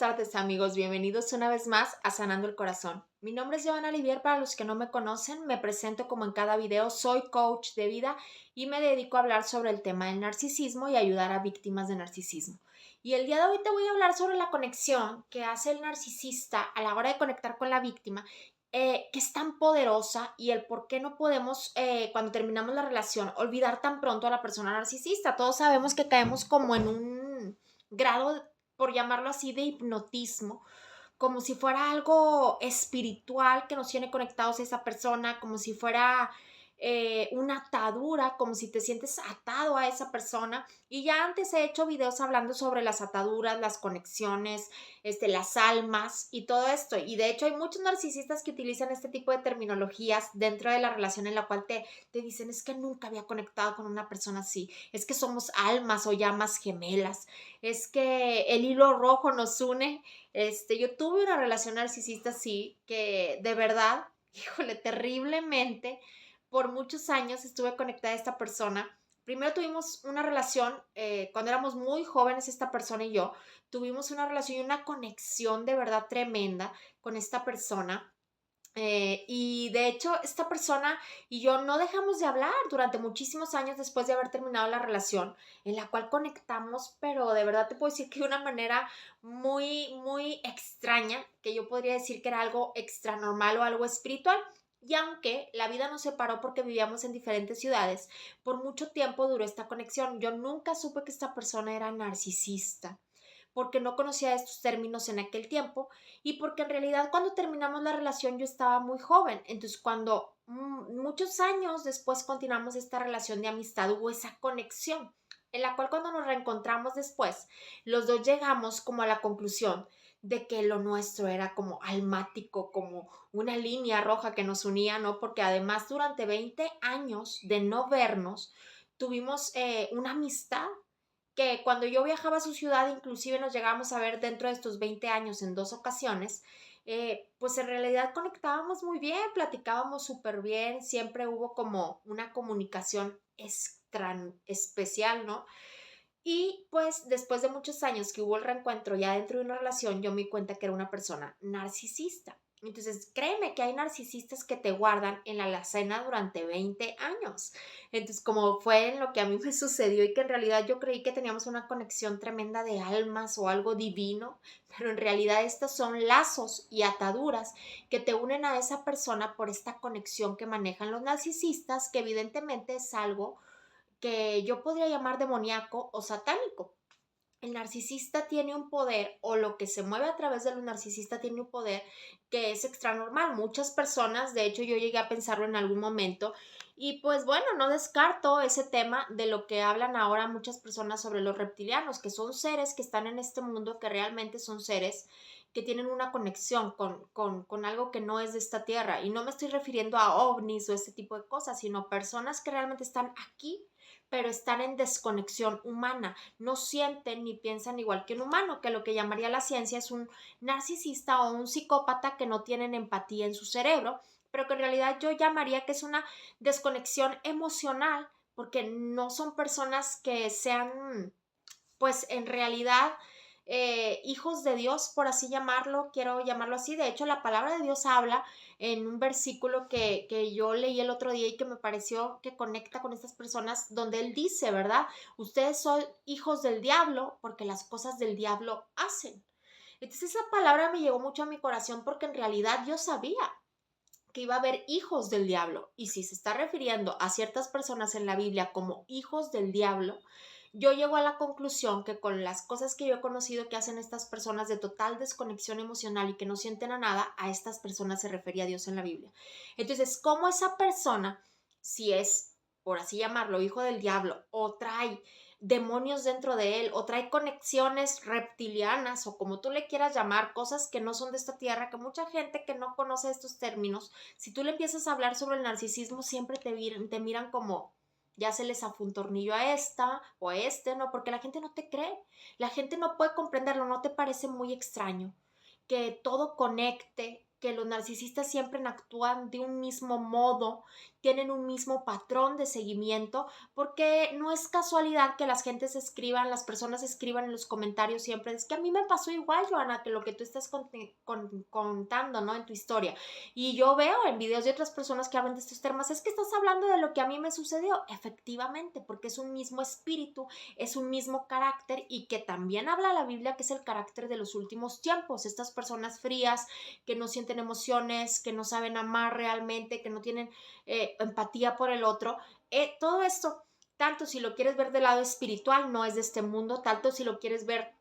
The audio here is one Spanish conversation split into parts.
tardes, amigos. Bienvenidos una vez más a Sanando el Corazón. Mi nombre es Joana Olivier. Para los que no me conocen, me presento como en cada video. Soy coach de vida y me dedico a hablar sobre el tema del narcisismo y ayudar a víctimas de narcisismo. Y el día de hoy te voy a hablar sobre la conexión que hace el narcisista a la hora de conectar con la víctima, que es tan poderosa, y el por qué no podemos, cuando terminamos la relación, olvidar tan pronto a la persona narcisista. Todos sabemos que caemos como en un grado, por llamarlo así, de hipnotismo, como si fuera algo espiritual que nos tiene conectados a esa persona, como si fuera una atadura, como si te sientes atado a esa persona. Y ya antes he hecho videos hablando sobre las ataduras, las conexiones, las almas y todo esto. Y de hecho hay muchos narcisistas que utilizan este tipo de terminologías dentro de la relación, en la cual te dicen: es que nunca había conectado con una persona así, es que somos almas o llamas gemelas, es que el hilo rojo nos une. Yo tuve una relación narcisista así, que de verdad, híjole, terriblemente, por muchos años estuve conectada a esta persona. Primero tuvimos una relación, cuando éramos muy jóvenes, esta persona y yo, tuvimos una relación y una conexión de verdad tremenda con esta persona. Y de hecho, esta persona y yo no dejamos de hablar durante muchísimos años después de haber terminado la relación, en la cual conectamos, pero de verdad te puedo decir que de una manera muy, muy extraña, que yo podría decir que era algo extra normal o algo espiritual. Y aunque la vida nos separó porque vivíamos en diferentes ciudades, por mucho tiempo duró esta conexión. Yo nunca supe que esta persona era narcisista, porque no conocía estos términos en aquel tiempo, y porque en realidad cuando terminamos la relación yo estaba muy joven. Entonces, cuando muchos años después continuamos esta relación de amistad, hubo esa conexión en la cual, cuando nos reencontramos después, los dos llegamos como a la conclusión de que lo nuestro era como almático, como una línea roja que nos unía, ¿no? Porque además, durante 20 años de no vernos, tuvimos una amistad que, cuando yo viajaba a su ciudad, inclusive nos llegábamos a ver dentro de estos 20 años en 2 ocasiones. Pues en realidad conectábamos muy bien, platicábamos súper bien, siempre hubo como una comunicación extra especial, ¿no? Y pues después de muchos años que hubo el reencuentro ya dentro de una relación, yo me di cuenta que era una persona narcisista. Entonces, créeme que hay narcisistas que te guardan en la alacena durante 20 años. Entonces, como fue en lo que a mí me sucedió, y que en realidad yo creí que teníamos una conexión tremenda de almas o algo divino, pero en realidad estos son lazos y ataduras que te unen a esa persona por esta conexión que manejan los narcisistas, que evidentemente es algo que yo podría llamar demoníaco o satánico. El narcisista tiene un poder, o lo que se mueve a través del narcisista tiene un poder que es extra normal. Muchas personas, de hecho yo llegué a pensarlo en algún momento, y pues bueno, no descarto ese tema de lo que hablan ahora muchas personas sobre los reptilianos, que son seres que están en este mundo, que realmente son seres que tienen una conexión con algo que no es de esta tierra. Y no me estoy refiriendo a ovnis o ese tipo de cosas, sino personas que realmente están aquí, pero están en desconexión humana, no sienten ni piensan igual que un humano, que lo que llamaría la ciencia es un narcisista o un psicópata, que no tienen empatía en su cerebro, pero que en realidad yo llamaría que es una desconexión emocional, porque no son personas que sean, pues en realidad, hijos de Dios, por así llamarlo, quiero llamarlo así. De hecho, la palabra de Dios habla en un versículo que yo leí el otro día y que me pareció que conecta con estas personas, donde él dice, ¿verdad? Ustedes son hijos del diablo porque las cosas del diablo hacen. Entonces, esa palabra me llegó mucho a mi corazón, porque en realidad yo sabía que iba a haber hijos del diablo. Y si se está refiriendo a ciertas personas en la Biblia como hijos del diablo, yo llego a la conclusión que, con las cosas que yo he conocido que hacen estas personas de total desconexión emocional y que no sienten a nada, a estas personas se refería a Dios en la Biblia. Entonces, ¿cómo esa persona, si es, por así llamarlo, hijo del diablo, o trae demonios dentro de él, o trae conexiones reptilianas, o como tú le quieras llamar, cosas que no son de esta tierra, que mucha gente que no conoce estos términos, si tú le empiezas a hablar sobre el narcisismo, siempre te miran como ya se les afó un tornillo a esta o a este, ¿no? Porque la gente no te cree, la gente no puede comprenderlo. ¿No te parece muy extraño que todo conecte que los narcisistas siempre actúan de un mismo modo, tienen un mismo patrón de seguimiento, porque no es casualidad que las personas escriban en los comentarios siempre, es que a mí me pasó igual, Joana, que lo que tú estás contando, ¿no? En tu historia. Y yo veo en videos de otras personas que hablan de estos temas, es que estás hablando de lo que a mí me sucedió, efectivamente, porque es un mismo espíritu, es un mismo carácter y que también habla la Biblia que es el carácter de los últimos tiempos, estas personas frías que no sienten emociones, que no saben amar realmente, que no tienen empatía por el otro. Todo esto, tanto si lo quieres ver del lado espiritual, no es de este mundo, tanto si lo quieres ver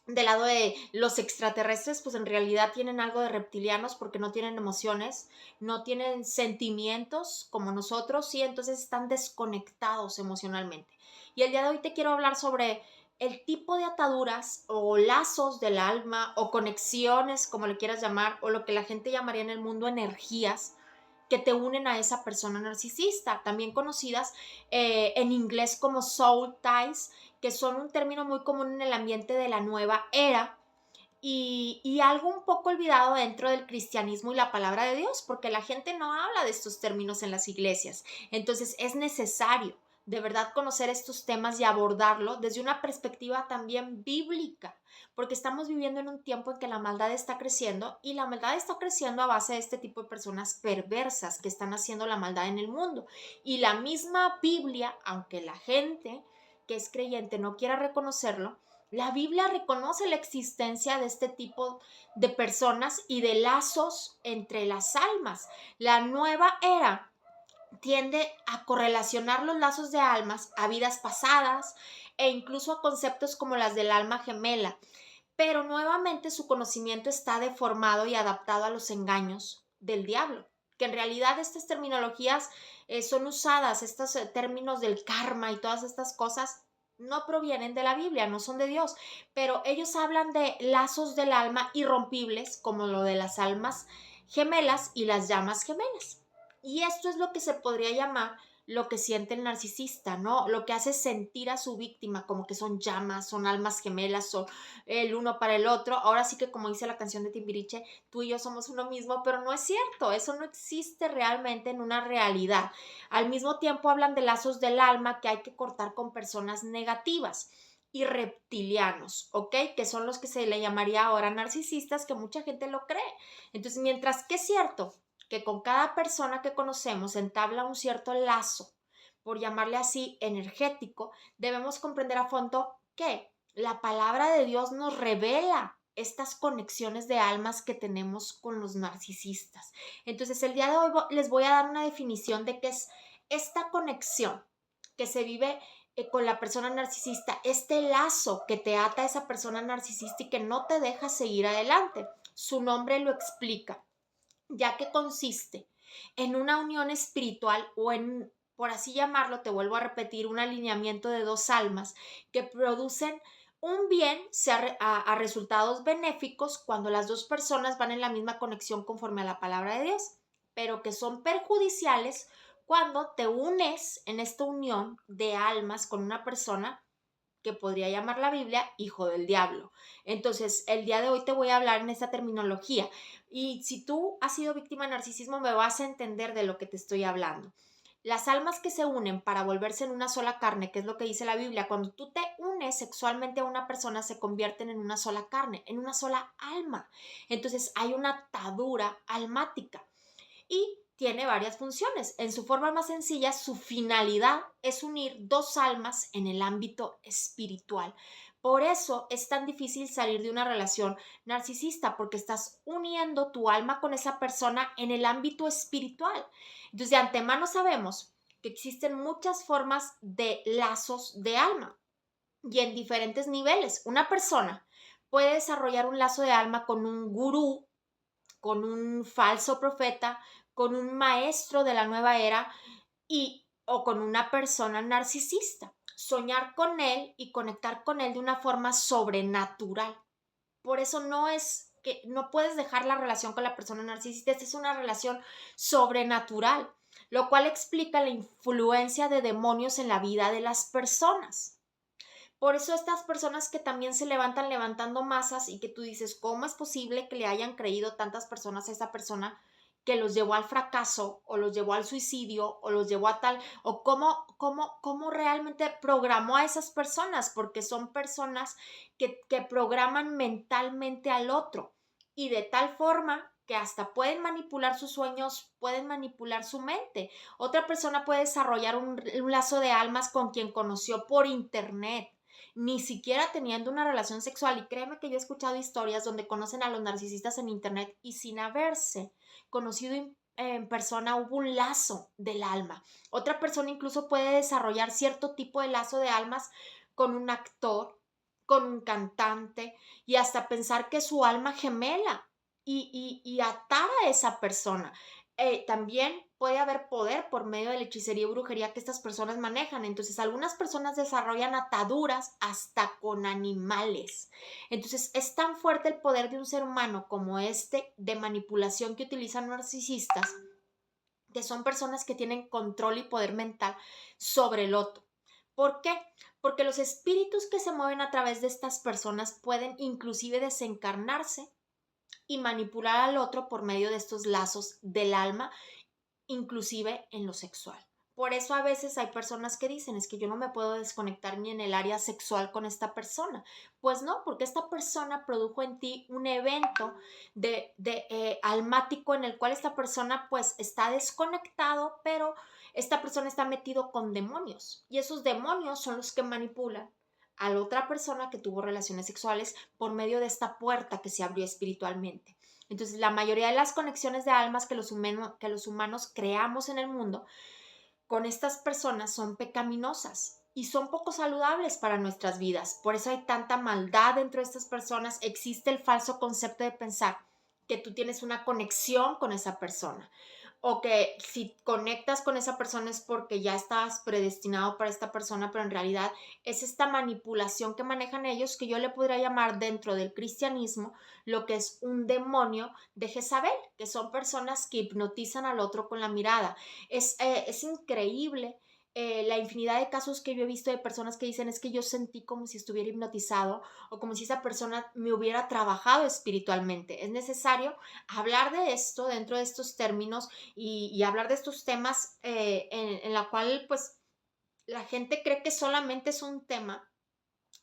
del lado de los extraterrestres, pues en realidad tienen algo de reptilianos porque no tienen emociones, no tienen sentimientos como nosotros, y entonces están desconectados emocionalmente. Y el día de hoy te quiero hablar sobre el tipo de ataduras o lazos del alma o conexiones, como le quieras llamar, o lo que la gente llamaría en el mundo energías que te unen a esa persona narcisista, también conocidas en inglés como soul ties, que son un término muy común en el ambiente de la nueva era y algo un poco olvidado dentro del cristianismo y la palabra de Dios, porque la gente no habla de estos términos en las iglesias. Entonces es necesario de verdad conocer estos temas y abordarlo desde una perspectiva también bíblica, porque estamos viviendo en un tiempo en que la maldad está creciendo y la maldad está creciendo a base de este tipo de personas perversas que están haciendo la maldad en el mundo. Y la misma Biblia, aunque la gente que es creyente no quiera reconocerlo, la Biblia reconoce la existencia de este tipo de personas y de lazos entre las almas. La nueva era tiende a correlacionar los lazos de almas a vidas pasadas e incluso a conceptos como las del alma gemela, pero nuevamente su conocimiento está deformado y adaptado a los engaños del diablo, que en realidad estas terminologías son usadas, estos términos del karma y todas estas cosas no provienen de la Biblia, no son de Dios, pero ellos hablan de lazos del alma irrompibles, como lo de las almas gemelas y las llamas gemelas. Y esto es lo que se podría llamar lo que siente el narcisista, ¿no? Lo que hace sentir a su víctima como que son llamas, son almas gemelas, son el uno para el otro. Ahora sí que como dice la canción de Timbiriche, tú y yo somos uno mismo, pero no es cierto, eso no existe realmente en una realidad. Al mismo tiempo hablan de lazos del alma que hay que cortar con personas negativas y reptilianos, ¿ok? Que son los que se le llamaría ahora narcisistas, que mucha gente lo cree. Entonces, mientras que es cierto que con cada persona que conocemos entabla un cierto lazo, por llamarle así, energético, debemos comprender a fondo que la palabra de Dios nos revela estas conexiones de almas que tenemos con los narcisistas. Entonces, el día de hoy les voy a dar una definición de qué es esta conexión que se vive con la persona narcisista, este lazo que te ata a esa persona narcisista y que no te deja seguir adelante. Su nombre lo explica, ya que consiste en una unión espiritual o en, por así llamarlo, te vuelvo a repetir, un alineamiento de dos almas que producen un bien a resultados benéficos cuando las dos personas van en la misma conexión conforme a la palabra de Dios, pero que son perjudiciales cuando te unes en esta unión de almas con una persona que podría llamar la Biblia hijo del diablo. Entonces, el día de hoy te voy a hablar en esta terminología. Y si tú has sido víctima de narcisismo, me vas a entender de lo que te estoy hablando. Las almas que se unen para volverse en una sola carne, que es lo que dice la Biblia, cuando tú te unes sexualmente a una persona, se convierten en una sola carne, en una sola alma. Entonces hay una atadura almática y tiene varias funciones. En su forma más sencilla, su finalidad es unir dos almas en el ámbito espiritual. Por eso es tan difícil salir de una relación narcisista, porque estás uniendo tu alma con esa persona en el ámbito espiritual. Entonces, de antemano sabemos que existen muchas formas de lazos de alma y en diferentes niveles. Una persona puede desarrollar un lazo de alma con un gurú, con un falso profeta, con un maestro de la nueva era o con una persona narcisista. Soñar con él y conectar con él de una forma sobrenatural. Por eso no es que no puedes dejar la relación con la persona narcisista, esta es una relación sobrenatural, lo cual explica la influencia de demonios en la vida de las personas. Por eso estas personas que también se levantan levantando masas y que tú dices, ¿cómo es posible que le hayan creído tantas personas a esa persona que los llevó al fracaso o los llevó al suicidio o los llevó a tal, o cómo realmente programó a esas personas? Porque son personas que programan mentalmente al otro y de tal forma que hasta pueden manipular sus sueños, pueden manipular su mente. Otra persona puede desarrollar un lazo de almas con quien conoció por internet, ni siquiera teniendo una relación sexual. Y créeme que yo he escuchado historias donde conocen a los narcisistas en internet y sin haberse conocido en persona hubo un lazo del alma. Otra persona incluso puede desarrollar cierto tipo de lazo de almas con un actor, con un cantante y hasta pensar que es su alma gemela y atar a esa persona. También puede haber poder por medio de la hechicería y brujería que estas personas manejan. Entonces, algunas personas desarrollan ataduras hasta con animales. Entonces, es tan fuerte el poder de un ser humano como este de manipulación que utilizan narcisistas, que son personas que tienen control y poder mental sobre el otro. ¿Por qué? Porque los espíritus que se mueven a través de estas personas pueden inclusive desencarnarse y manipular al otro por medio de estos lazos del alma, inclusive en lo sexual. Por eso a veces hay personas que dicen, es que yo no me puedo desconectar ni en el área sexual con esta persona. Pues no, porque esta persona produjo en ti un evento almático en el cual esta persona pues está desconectado, pero esta persona está metido con demonios y esos demonios son los que manipulan a la otra persona que tuvo relaciones sexuales por medio de esta puerta que se abrió espiritualmente. Entonces, la mayoría de las conexiones de almas que los humanos creamos en el mundo con estas personas son pecaminosas y son poco saludables para nuestras vidas. Por eso hay tanta maldad dentro de estas personas. Existe el falso concepto de pensar que tú tienes una conexión con esa persona o que si conectas con esa persona es porque ya estabas predestinado para esta persona, pero en realidad es esta manipulación que manejan ellos, que yo le podría llamar dentro del cristianismo lo que es un demonio de Jezabel, que son personas que hipnotizan al otro con la mirada. Es increíble la infinidad de casos que yo he visto de personas que dicen es que yo sentí como si estuviera hipnotizado o como si esa persona me hubiera trabajado espiritualmente. Es necesario hablar de esto dentro de estos términos y hablar de estos temas en la cual pues la gente cree que solamente es un tema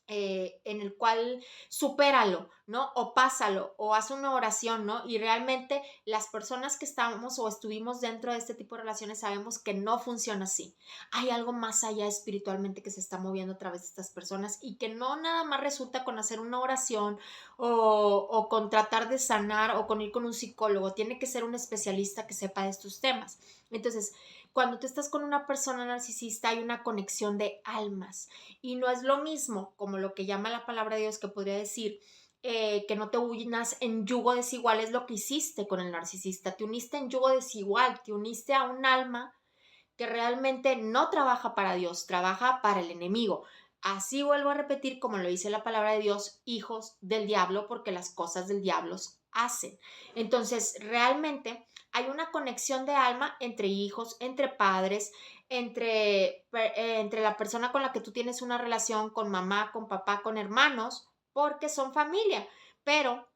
en el cual supéralo, ¿no? O pásalo, o haz una oración, ¿no? Y realmente las personas que estamos o estuvimos dentro de este tipo de relaciones sabemos que no funciona así. Hay algo más allá espiritualmente que se está moviendo a través de estas personas y que no nada más resulta con hacer una oración o con tratar de sanar o con ir con un psicólogo. Tiene que ser un especialista que sepa de estos temas. Entonces, cuando tú estás con una persona narcisista hay una conexión de almas y no es lo mismo como lo que llama la palabra de Dios que podría decir que no te unas en yugo desigual. Es lo que hiciste con el narcisista, te uniste en yugo desigual, te uniste a un alma que realmente no trabaja para Dios, trabaja para el enemigo. Así vuelvo a repetir, como lo dice la palabra de Dios, hijos del diablo, porque las cosas del diablo hacen. Entonces, realmente hay una conexión de alma entre hijos, entre padres, entre la persona con la que tú tienes una relación, con mamá, con papá, con hermanos, porque son familia. Pero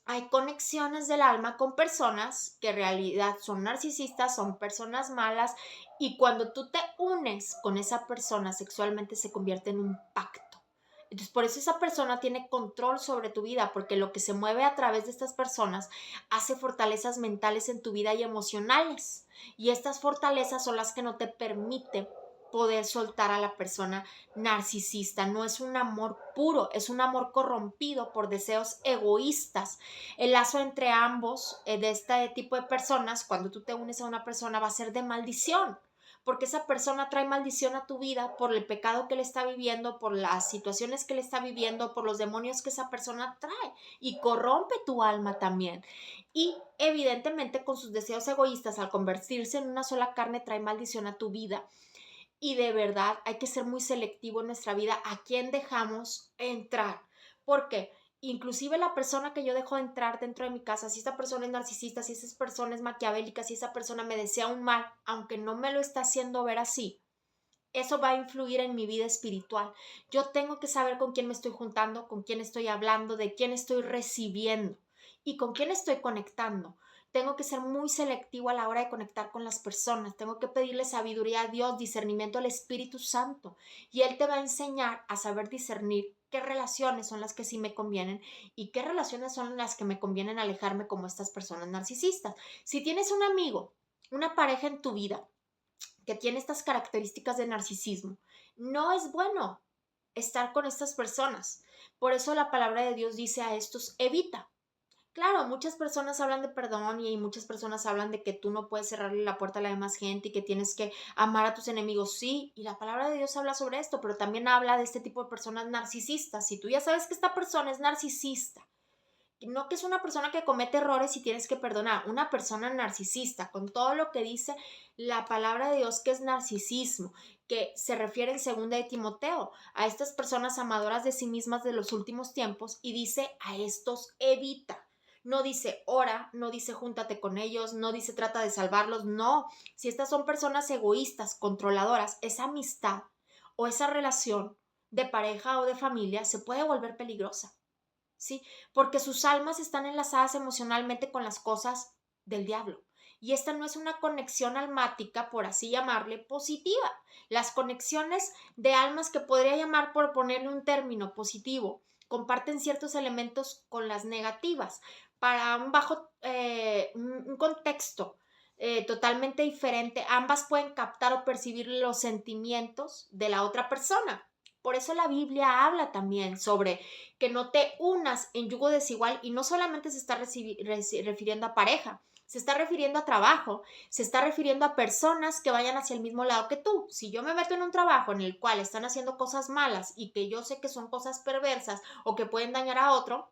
hay conexiones del alma con personas que en realidad son narcisistas, son personas malas y cuando tú te unes con esa persona sexualmente se convierte en un pacto. Entonces, por eso esa persona tiene control sobre tu vida, porque lo que se mueve a través de estas personas hace fortalezas mentales en tu vida y emocionales. Y estas fortalezas son las que no te permiten poder soltar a la persona narcisista. No es un amor puro, es un amor corrompido por deseos egoístas. El lazo entre ambos de este tipo de personas, cuando tú te unes a una persona, va a ser de maldición, porque esa persona trae maldición a tu vida por el pecado que le está viviendo, por las situaciones que le está viviendo, por los demonios que esa persona trae y corrompe tu alma también. Y evidentemente con sus deseos egoístas, al convertirse en una sola carne, trae maldición a tu vida. Y de verdad hay que ser muy selectivo en nuestra vida a quién dejamos entrar. Porque inclusive la persona que yo dejo entrar dentro de mi casa, si esta persona es narcisista, si esa persona es maquiavélica, si esa persona me desea un mal, aunque no me lo está haciendo ver así, Eso va a influir en mi vida espiritual. Yo tengo que saber con quién me estoy juntando, con quién estoy hablando, de quién estoy recibiendo y con quién estoy conectando. Tengo que ser muy selectivo a la hora de conectar con las personas. Tengo que pedirle sabiduría a Dios, discernimiento al Espíritu Santo. Y Él te va a enseñar a saber discernir qué relaciones son las que sí me convienen y qué relaciones son las que me convienen alejarme, como estas personas narcisistas. Si tienes un amigo, una pareja en tu vida que tiene estas características de narcisismo, no es bueno estar con estas personas. Por eso la palabra de Dios dice a estos: evita. Claro, muchas personas hablan de perdón y muchas personas hablan de que tú no puedes cerrarle la puerta a la demás gente y que tienes que amar a tus enemigos. Sí, y la palabra de Dios habla sobre esto, pero también habla de este tipo de personas narcisistas. Si tú ya sabes que esta persona es narcisista, no que es una persona que comete errores y tienes que perdonar, una persona narcisista, con todo lo que dice la palabra de Dios, que es narcisismo, que se refiere en segunda de Timoteo a estas personas amadoras de sí mismas de los últimos tiempos, y dice: a estos evita. No dice ora, no dice júntate con ellos, no dice trata de salvarlos, no. Si estas son personas egoístas, controladoras, esa amistad o esa relación de pareja o de familia se puede volver peligrosa. ¿Sí? Porque sus almas están enlazadas emocionalmente con las cosas del diablo. Y esta no es una conexión almática, por así llamarle, positiva. Las conexiones de almas, que podría llamar, por ponerle un término positivo, comparten ciertos elementos con las negativas para un contexto totalmente diferente. Ambas pueden captar o percibir los sentimientos de la otra persona. Por eso la Biblia habla también sobre que no te unas en yugo desigual, y no solamente se está refiriendo a pareja, se está refiriendo a trabajo, se está refiriendo a personas que vayan hacia el mismo lado que tú. Si yo me meto en un trabajo en el cual están haciendo cosas malas y que yo sé que son cosas perversas o que pueden dañar a otro,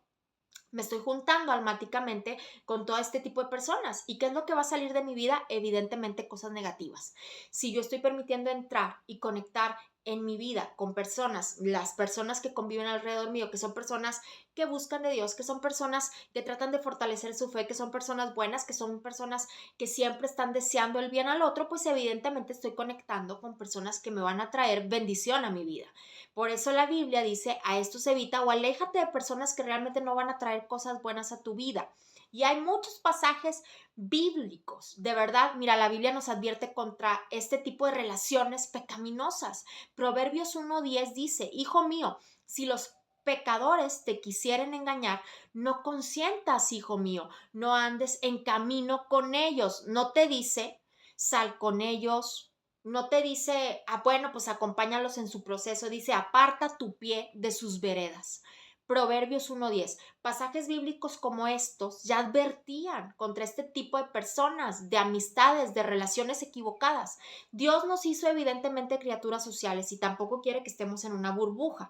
me estoy juntando almáticamente con todo este tipo de personas. ¿Y qué es lo que va a salir de mi vida? Evidentemente cosas negativas. Si yo estoy permitiendo entrar y conectar en mi vida con personas, las personas que conviven alrededor mío, que son personas que buscan de Dios, que son personas que tratan de fortalecer su fe, que son personas buenas, que son personas que siempre están deseando el bien al otro, pues evidentemente estoy conectando con personas que me van a traer bendición a mi vida. Por eso la Biblia dice: a estos evita, o aléjate de personas que realmente no van a traer cosas buenas a tu vida. Y hay muchos pasajes bíblicos, de verdad. Mira, la Biblia nos advierte contra este tipo de relaciones pecaminosas. Proverbios 1:10 dice: hijo mío, si los pecadores te quisieren engañar, no consientas, hijo mío, no andes en camino con ellos. No te dice sal con ellos, no te dice, bueno, pues acompáñalos en su proceso, dice: aparta tu pie de sus veredas. Proverbios 1:10. Pasajes bíblicos como estos ya advertían contra este tipo de personas, de amistades, de relaciones equivocadas. Dios nos hizo evidentemente criaturas sociales y tampoco quiere que estemos en una burbuja.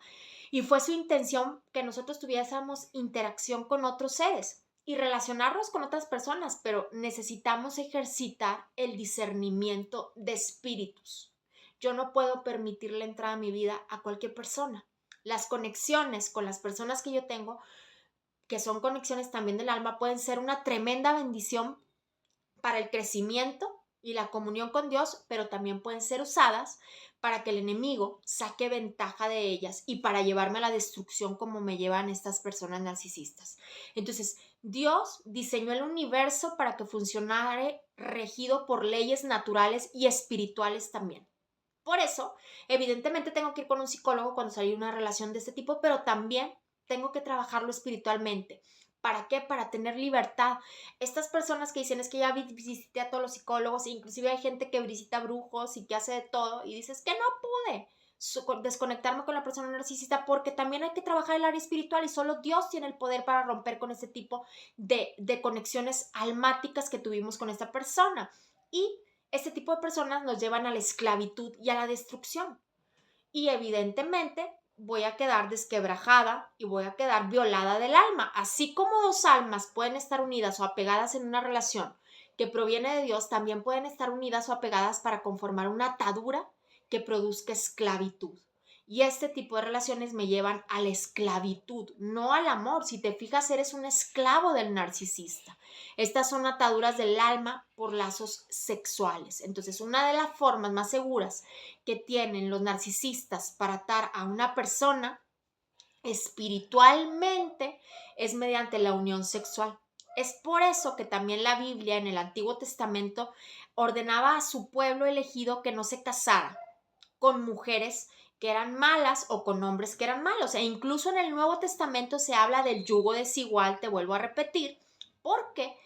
Y fue su intención que nosotros tuviésemos interacción con otros seres y relacionarnos con otras personas, pero necesitamos ejercitar el discernimiento de espíritus. Yo no puedo permitirle entrar a mi vida a cualquier persona. Las conexiones con las personas que yo tengo, que son conexiones también del alma, pueden ser una tremenda bendición para el crecimiento y la comunión con Dios, pero también pueden ser usadas para que el enemigo saque ventaja de ellas y para llevarme a la destrucción, como me llevan estas personas narcisistas. Entonces, Dios diseñó el universo para que funcionara regido por leyes naturales y espirituales también. Por eso, evidentemente tengo que ir con un psicólogo cuando salga una relación de este tipo, pero también tengo que trabajarlo espiritualmente. ¿Para qué? Para tener libertad. Estas personas que dicen: es que ya visité a todos los psicólogos, inclusive hay gente que visita brujos y que hace de todo, y dices que no pude desconectarme con la persona narcisista, porque también hay que trabajar el área espiritual y solo Dios tiene el poder para romper con este tipo de conexiones almáticas que tuvimos con esta persona. Y este tipo de personas nos llevan a la esclavitud y a la destrucción. Y evidentemente voy a quedar desquebrajada y voy a quedar violada del alma. Así como dos almas pueden estar unidas o apegadas en una relación que proviene de Dios, también pueden estar unidas o apegadas para conformar una atadura que produzca esclavitud. Y este tipo de relaciones me llevan a la esclavitud, no al amor. Si te fijas, eres un esclavo del narcisista. Estas son ataduras del alma por lazos sexuales. Entonces, una de las formas más seguras que tienen los narcisistas para atar a una persona espiritualmente es mediante la unión sexual. Es por eso que también la Biblia en el Antiguo Testamento ordenaba a su pueblo elegido que no se casara con mujeres que eran malas o con hombres que eran malos. E incluso en el Nuevo Testamento se habla del yugo desigual, te vuelvo a repetir, porque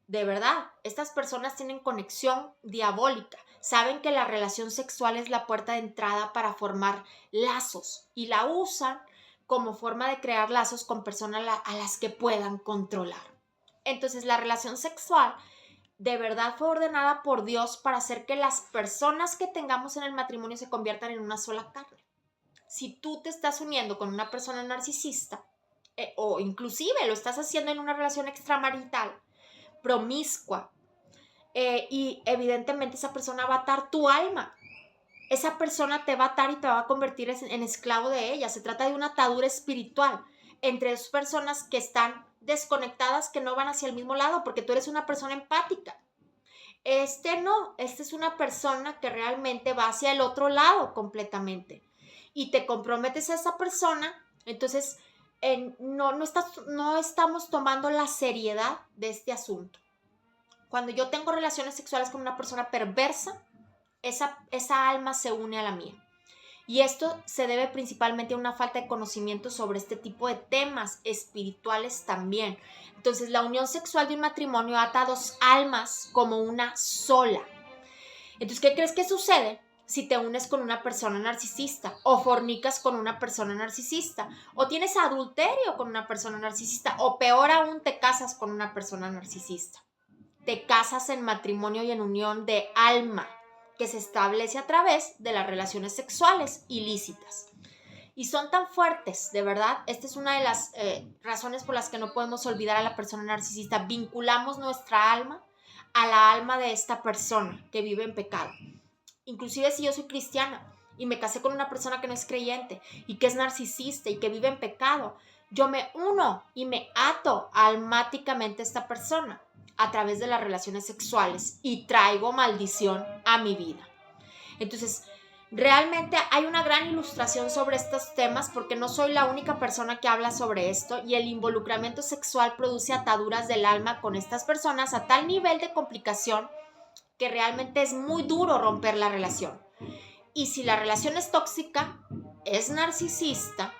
de verdad, estas personas tienen conexión diabólica. Saben que la relación sexual es la puerta de entrada para formar lazos y la usan como forma de crear lazos con personas a las que puedan controlar. Entonces, la relación sexual de verdad fue ordenada por Dios para hacer que las personas que tengamos en el matrimonio se conviertan en una sola carne. Si tú te estás uniendo con una persona narcisista o inclusive lo estás haciendo en una relación extramarital, promiscua, y evidentemente esa persona va a atar tu alma. Esa persona te va a atar y te va a convertir en esclavo de ella. Se trata de una atadura espiritual entre dos personas que están desconectadas, que no van hacia el mismo lado, porque tú eres una persona empática. No, es una persona que realmente va hacia el otro lado completamente. Y te comprometes a esa persona, entonces no estamos tomando la seriedad de este asunto. Cuando yo tengo relaciones sexuales con una persona perversa, esa alma se une a la mía. Y esto se debe principalmente a una falta de conocimiento sobre este tipo de temas espirituales también. Entonces, la unión sexual de un matrimonio ata a dos almas como una sola. Entonces, ¿qué crees que sucede si te unes con una persona narcisista o fornicas con una persona narcisista o tienes adulterio con una persona narcisista o peor aún te casas con una persona narcisista? Te casas en matrimonio y en unión de alma que se establece a través de las relaciones sexuales ilícitas. Y son tan fuertes, de verdad, esta es una de las razones por las que no podemos olvidar a la persona narcisista. Vinculamos nuestra alma a la alma de esta persona que vive en pecado. Inclusive si yo soy cristiana y me casé con una persona que no es creyente y que es narcisista y que vive en pecado, yo me uno y me ato almáticamente a esta persona a través de las relaciones sexuales y traigo maldición a mi vida. Entonces, realmente hay una gran ilustración sobre estos temas porque no soy la única persona que habla sobre esto y el involucramiento sexual produce ataduras del alma con estas personas a tal nivel de complicación que realmente es muy duro romper la relación. Y si la relación es tóxica, es narcisista,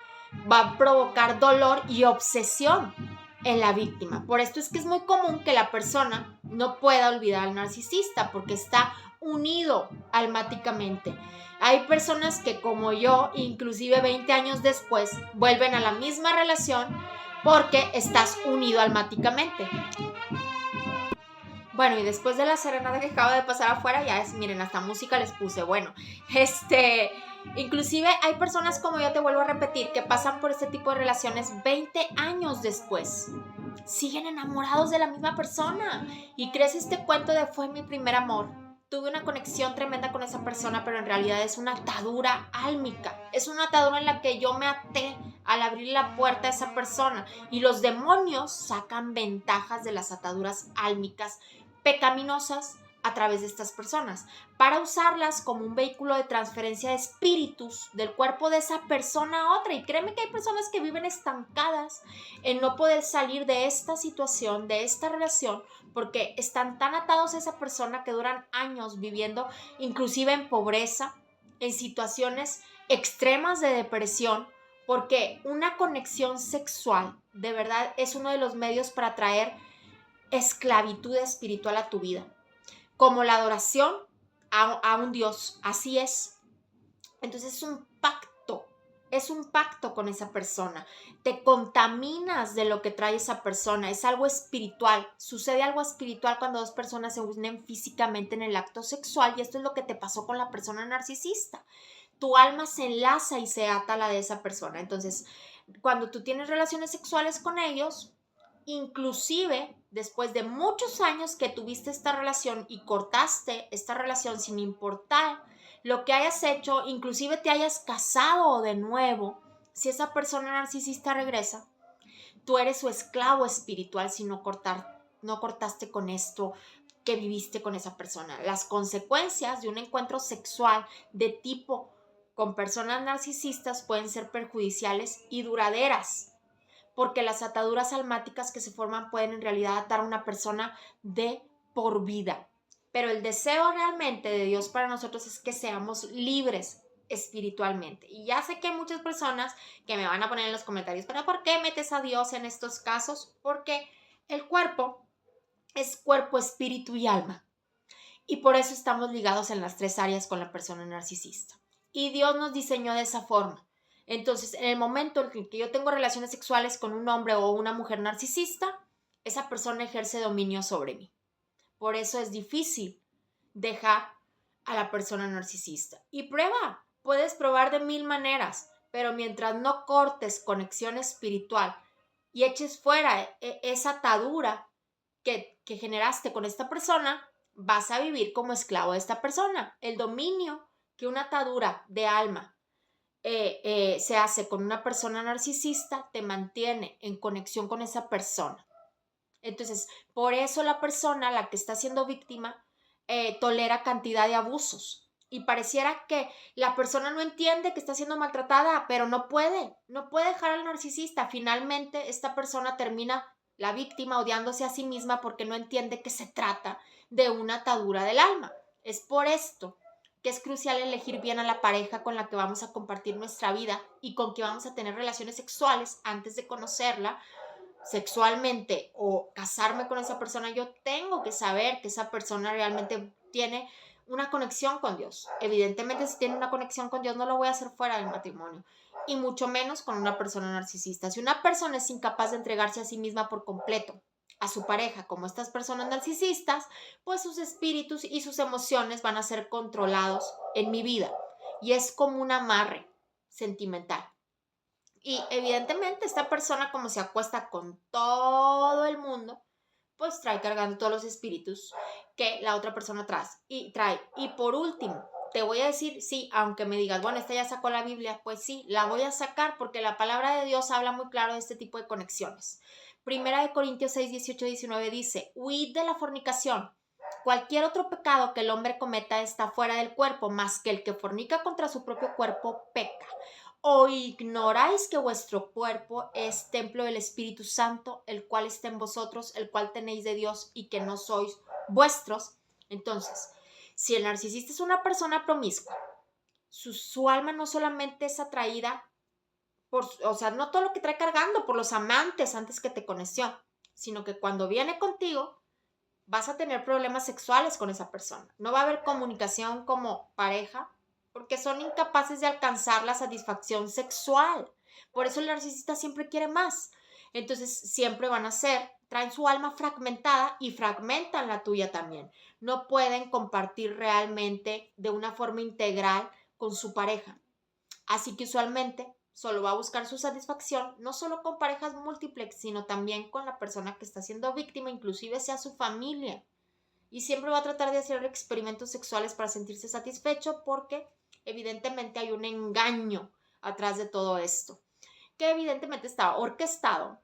va a provocar dolor y obsesión en la víctima. Por esto es que es muy común que la persona no pueda olvidar al narcisista porque está unido almáticamente. Hay personas que como yo, inclusive 20 años después, vuelven a la misma relación porque estás unido almáticamente. Bueno, y después de la serenata que acaba de pasar afuera, ya es, miren, hasta música les puse. Bueno, inclusive hay personas como yo, te vuelvo a repetir, que pasan por este tipo de relaciones 20 años después. Siguen enamorados de la misma persona. Y crees este cuento de fue mi primer amor. Tuve una conexión tremenda con esa persona, pero en realidad es una atadura álmica. Es una atadura en la que yo me até al abrir la puerta a esa persona. Y los demonios sacan ventajas de las ataduras álmicas pecaminosas a través de estas personas para usarlas como un vehículo de transferencia de espíritus del cuerpo de esa persona a otra. Y créeme que hay personas que viven estancadas en no poder salir de esta situación, de esta relación, porque están tan atados a esa persona que duran años viviendo inclusive en pobreza, en situaciones extremas de depresión, porque una conexión sexual de verdad es uno de los medios para traer esclavitud espiritual a tu vida, como la adoración a un Dios, así es. Entonces es un pacto con esa persona, te contaminas de lo que trae esa persona, es algo espiritual, sucede algo espiritual cuando dos personas se unen físicamente en el acto sexual y esto es lo que te pasó con la persona narcisista, tu alma se enlaza y se ata a la de esa persona. Entonces, cuando tú tienes relaciones sexuales con ellos, inclusive después de muchos años que tuviste esta relación y cortaste esta relación sin importar lo que hayas hecho, inclusive te hayas casado de nuevo, si esa persona narcisista regresa, tú eres su esclavo espiritual si no cortaste con esto que viviste con esa persona. Las consecuencias de un encuentro sexual de tipo con personas narcisistas pueden ser perjudiciales y duraderas, porque las ataduras almáticas que se forman pueden en realidad atar a una persona de por vida. Pero el deseo realmente de Dios para nosotros es que seamos libres espiritualmente. Y ya sé que hay muchas personas que me van a poner en los comentarios, pero ¿por qué metes a Dios en estos casos? Porque el cuerpo es cuerpo, espíritu y alma. Y por eso estamos ligados en las tres áreas con la persona narcisista. Y Dios nos diseñó de esa forma. Entonces, en el momento en que yo tengo relaciones sexuales con un hombre o una mujer narcisista, esa persona ejerce dominio sobre mí. Por eso es difícil dejar a la persona narcisista. Y prueba, puedes probar de 1000 maneras, pero mientras no cortes conexión espiritual y eches fuera esa atadura que generaste con esta persona, vas a vivir como esclavo de esta persona. El dominio que una atadura de alma se hace con una persona narcisista te mantiene en conexión con esa persona. Entonces, por eso la persona, la que está siendo víctima, tolera cantidad de abusos. Y pareciera que la persona no entiende que está siendo maltratada, pero no puede dejar al narcisista. Finalmente, esta persona termina, la víctima, odiándose a sí misma porque no entiende que se trata de una atadura del alma. Es por esto que es crucial elegir bien a la pareja con la que vamos a compartir nuestra vida y con que vamos a tener relaciones sexuales antes de conocerla sexualmente o casarme con esa persona. Yo tengo que saber que esa persona realmente tiene una conexión con Dios. Evidentemente, si tiene una conexión con Dios, no lo voy a hacer fuera del matrimonio, y mucho menos con una persona narcisista. Si una persona es incapaz de entregarse a sí misma por completo a su pareja, como estas personas narcisistas, pues sus espíritus y sus emociones van a ser controlados en mi vida, y es como un amarre sentimental. Y evidentemente esta persona, como se acuesta con todo el mundo, pues trae cargando todos los espíritus que la otra persona trae. Y por último, te voy a decir, sí, aunque me digas, bueno, esta ya sacó la Biblia, pues sí, la voy a sacar porque la palabra de Dios habla muy claro de este tipo de conexiones. Primera de Corintios 6, 18, 19 dice, huid de la fornicación. Cualquier otro pecado que el hombre cometa está fuera del cuerpo, más que el que fornica contra su propio cuerpo peca. ¿O ignoráis que vuestro cuerpo es templo del Espíritu Santo, el cual está en vosotros, el cual tenéis de Dios y que no sois vuestros? Entonces, si el narcisista es una persona promiscua, su alma no solamente es atraída o sea, no todo lo que trae cargando por los amantes antes que te conoció, sino que cuando viene contigo vas a tener problemas sexuales con esa persona. No va a haber comunicación como pareja porque son incapaces de alcanzar la satisfacción sexual. Por eso el narcisista siempre quiere más. Entonces siempre van a traen su alma fragmentada y fragmentan la tuya también. No pueden compartir realmente de una forma integral con su pareja. Así que usualmente solo va a buscar su satisfacción, no solo con parejas múltiples, sino también con la persona que está siendo víctima, inclusive sea su familia. Y siempre va a tratar de hacer experimentos sexuales para sentirse satisfecho porque evidentemente hay un engaño atrás de todo esto, que evidentemente está orquestado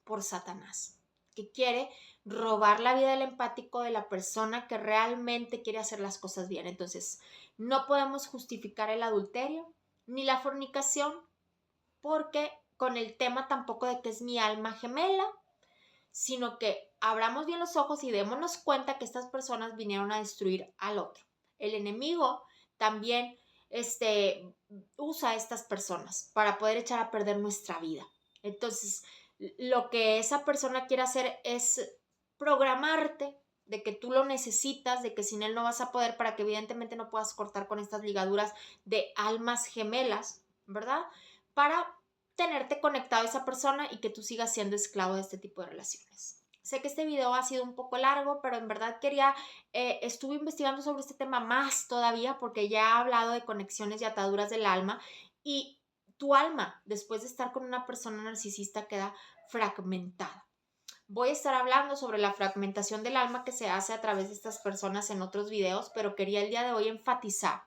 por Satanás, que quiere robar la vida del empático de la persona que realmente quiere hacer las cosas bien. Entonces, no podemos justificar el adulterio ni la fornicación porque con el tema tampoco de que es mi alma gemela, sino que abramos bien los ojos y démonos cuenta que estas personas vinieron a destruir al otro. El enemigo también usa a estas personas para poder echar a perder nuestra vida. Entonces, lo que esa persona quiere hacer es programarte de que tú lo necesitas, de que sin él no vas a poder, para que evidentemente no puedas cortar con estas ligaduras de almas gemelas, ¿verdad? Para tenerte conectado a esa persona y que tú sigas siendo esclavo de este tipo de relaciones. Sé que este video ha sido un poco largo, pero en verdad estuve investigando sobre este tema más todavía porque ya he hablado de conexiones y ataduras del alma, y tu alma, después de estar con una persona narcisista, queda fragmentada. Voy a estar hablando sobre la fragmentación del alma que se hace a través de estas personas en otros videos, pero quería el día de hoy enfatizar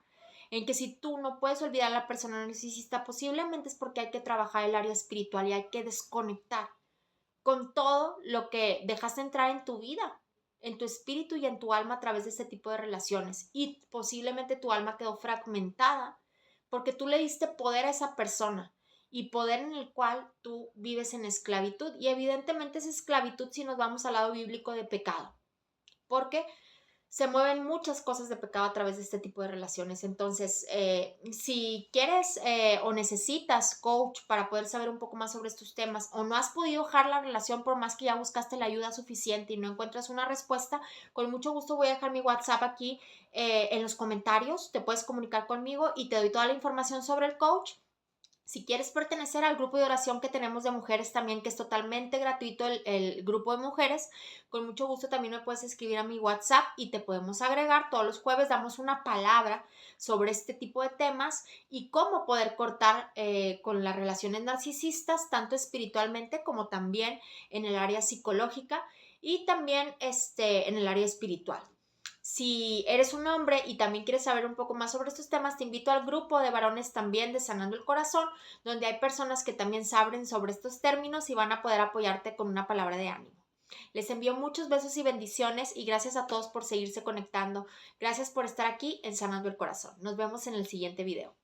en que si tú no puedes olvidar a la persona narcisista, posiblemente es porque hay que trabajar el área espiritual y hay que desconectar con todo lo que dejaste entrar en tu vida, en tu espíritu y en tu alma a través de este tipo de relaciones. Y posiblemente tu alma quedó fragmentada porque tú le diste poder a esa persona y poder en el cual tú vives en esclavitud. Y evidentemente es esclavitud si nos vamos al lado bíblico de pecado. Porque se mueven muchas cosas de pecado a través de este tipo de relaciones. Entonces, si quieres o necesitas coach para poder saber un poco más sobre estos temas o no has podido dejar la relación por más que ya buscaste la ayuda suficiente y no encuentras una respuesta, con mucho gusto voy a dejar mi WhatsApp aquí en los comentarios. Te puedes comunicar conmigo y te doy toda la información sobre el coach. Si quieres pertenecer al grupo de oración que tenemos de mujeres también, que es totalmente gratuito el grupo de mujeres, con mucho gusto también me puedes escribir a mi WhatsApp y te podemos agregar. Todos los jueves damos una palabra sobre este tipo de temas y cómo poder cortar con las relaciones narcisistas, tanto espiritualmente como también en el área psicológica y también en el área espiritual. Si eres un hombre y también quieres saber un poco más sobre estos temas, te invito al grupo de varones también de Sanando el Corazón, donde hay personas que también saben sobre estos términos y van a poder apoyarte con una palabra de ánimo. Les envío muchos besos y bendiciones y gracias a todos por seguirse conectando. Gracias por estar aquí en Sanando el Corazón. Nos vemos en el siguiente video.